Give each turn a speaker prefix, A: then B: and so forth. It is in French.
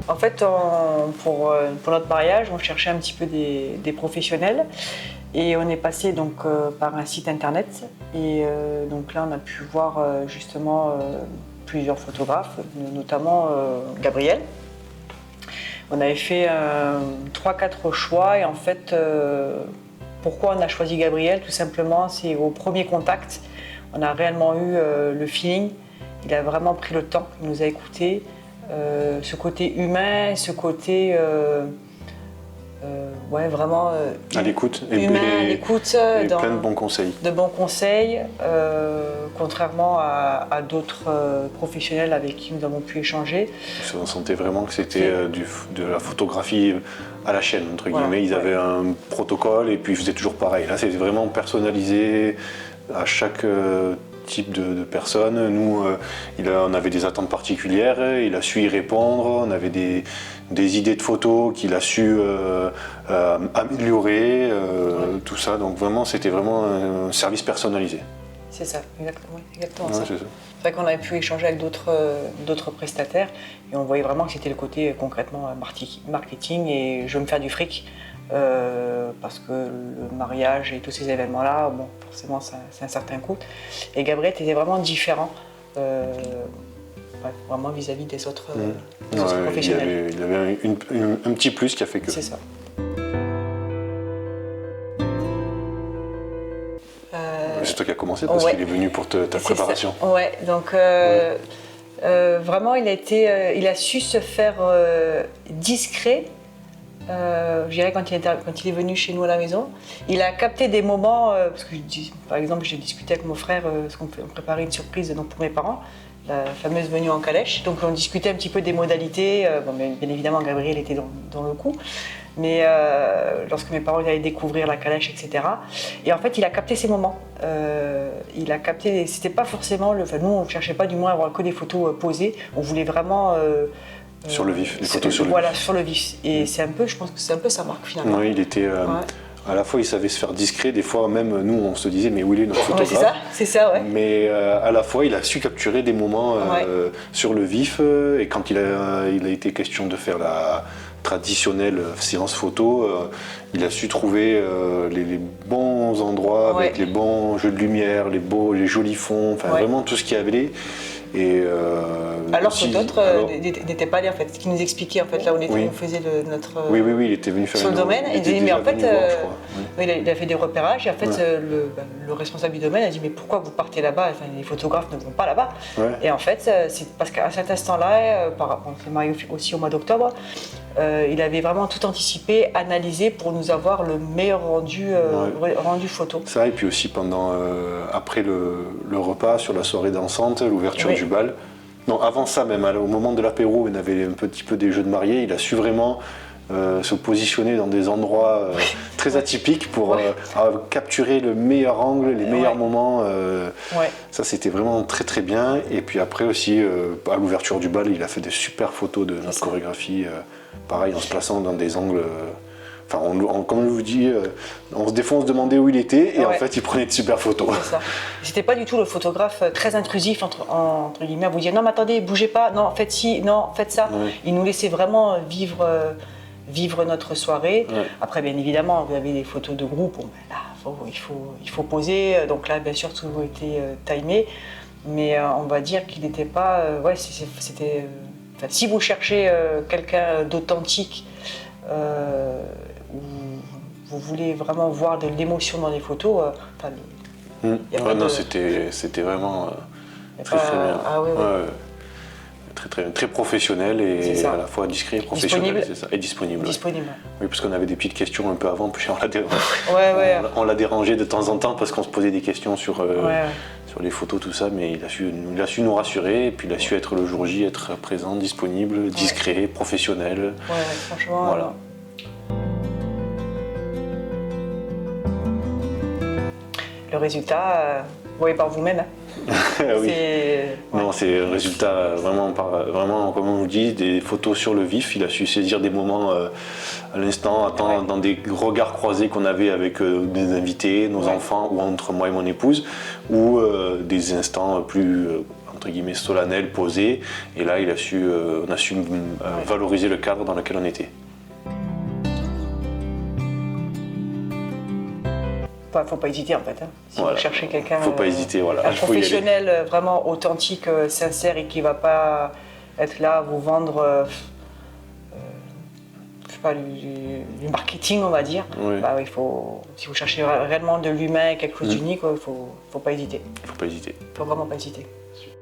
A: En fait, pour notre mariage, on cherchait un petit peu des professionnels et on est passé donc par un site internet. Et donc là, on a pu voir justement plusieurs photographes, notamment Gabriel. On avait fait 3-4 choix et en fait, pourquoi on a choisi Gabriel? Tout simplement, c'est au premier contact, on a réellement eu le feeling. Il a vraiment pris le temps, il nous a écoutés. Ce côté humain, ce côté ouais, vraiment
B: à l'écoute
A: humain, à l'écoute,
B: et plein de bons conseils.
A: De bons conseils, contrairement à d'autres professionnels avec qui nous avons pu échanger.
B: On sentait vraiment que c'était de la photographie à la chaîne, entre guillemets. Ils avaient un protocole et puis ils faisaient toujours pareil. Là, c'était vraiment personnalisé à chaque type de personne. Nous, on avait des attentes particulières, il a su y répondre, on avait des idées de photos qu'il a su améliorer, tout ça. Donc vraiment, c'était vraiment un service personnalisé.
A: C'est ça, exactement
B: ouais,
A: ça. C'est vrai qu'on avait pu échanger avec d'autres prestataires et on voyait vraiment que c'était le côté concrètement marketing et je veux me faire du fric. Parce que le mariage et tous ces événements-là, bon, forcément, c'est un certain coût. Et Gabriel était vraiment différent, vraiment vis-à-vis des autres, professionnels.
B: Il avait un petit plus qui a fait que.
A: C'est ça.
B: C'est toi qui as commencé parce qu'il est venu pour ta préparation.
A: Ouais, donc vraiment, il a su se faire discret. Je dirais quand il est venu chez nous à la maison, il a capté des moments, parce que par exemple j'ai discuté avec mon frère, parce qu'on préparait une surprise donc, pour mes parents, la fameuse venue en calèche, donc on discutait un petit peu des modalités, bon, bien évidemment Gabriel était dans le coup, mais lorsque mes parents allaient découvrir la calèche, etc. Et en fait il a capté ces moments, il a capté, c'était pas forcément, nous on ne cherchait pas du moins à avoir que des photos posées, on voulait vraiment...
B: sur le vif, les photos sur le vif.
A: Voilà, sur le vif. Et c'est un peu, je pense que c'est un peu sa marque finalement.
B: Oui, il était... À la fois, il savait se faire discret. Des fois, même nous, on se disait, mais où il est notre photographe?
A: Ouais, c'est ça, ouais.
B: Mais à la fois, il a su capturer des moments sur le vif. Et quand il a été question de faire la traditionnelle séance photo, il a su trouver les bons endroits avec les bons jeux de lumière, les jolis fonds, enfin vraiment tout ce qu'il y avait. Et
A: alors que d'autres n'étaient pas allés en fait, ce qui nous expliquait en fait là où on faisait notre
B: oui, il était venu faire
A: sur le domaine. Il disait mais en fait il a fait des repérages et en fait le responsable du domaine a dit mais pourquoi vous partez là-bas, enfin, les photographes ne vont pas là-bas. Et en fait c'est parce qu'à cet instant-là, on s'est marié aussi au mois d'octobre, il avait vraiment tout anticipé, analysé pour nous avoir le meilleur rendu photo.
B: Ça et puis aussi pendant après le repas sur la soirée dansante, l'ouverture du bal. Non, avant ça même, au moment de l'apéro, il avait un petit peu des jeux de mariés, il a su vraiment se positionner dans des endroits très atypiques pour capturer le meilleur angle, les meilleurs moments. Ça c'était vraiment très très bien. Et puis après aussi, à l'ouverture du bal, il a fait des super photos de notre chorégraphie, pareil en se plaçant dans des angles... Enfin, comme je vous dis, des fois on se demandait où il était et en fait il prenait de super photos.
A: C'est ça. C'était pas du tout le photographe très intrusif entre guillemets à vous dire non mais attendez, bougez pas, non faites ci, non faites ça. Il nous laissait vraiment vivre notre soirée. Après bien évidemment vous avez des photos de groupe, bon, ben là il faut poser, donc là bien sûr tout a été timé, mais on va dire qu'il n'était pas, c'était, si vous cherchez quelqu'un d'authentique, vous voulez vraiment voir de l'émotion dans les photos,
B: c'était vraiment très bien. Très professionnel et à la fois discret et professionnel, c'est ça. Et disponible. Oui, parce qu'on avait des petites questions un peu avant, puis on l'a dérangé de temps en temps parce qu'on se posait des questions sur les photos, tout ça, mais il a su nous rassurer et puis il a su être le jour J, être présent, disponible, discret, professionnel.
A: Franchement.
B: Voilà.
A: Le résultat, vous voyez par vous-même.
B: Oui. Non, c'est un résultat vraiment, comme on vous dit, des photos sur le vif. Il a su saisir des moments à l'instant, dans des regards croisés qu'on avait avec des invités, nos enfants ou entre moi et mon épouse, ou des instants plus entre guillemets solennel, posé. Et là, on a su valoriser le cadre dans lequel on était.
A: Faut pas hésiter en fait. Hein. Si
B: Voilà.
A: vous cherchez quelqu'un,
B: Faut pas hésiter, voilà.
A: un
B: Il faut y aller.
A: professionnel vraiment authentique, sincère et qui va pas être là à vous vendre je sais pas, du marketing on va dire.
B: Oui.
A: Bah, si vous cherchez réellement de l'humain, quelque chose d'unique, faut pas hésiter.
B: Il faut pas hésiter.
A: Faut vraiment pas hésiter.
B: Super.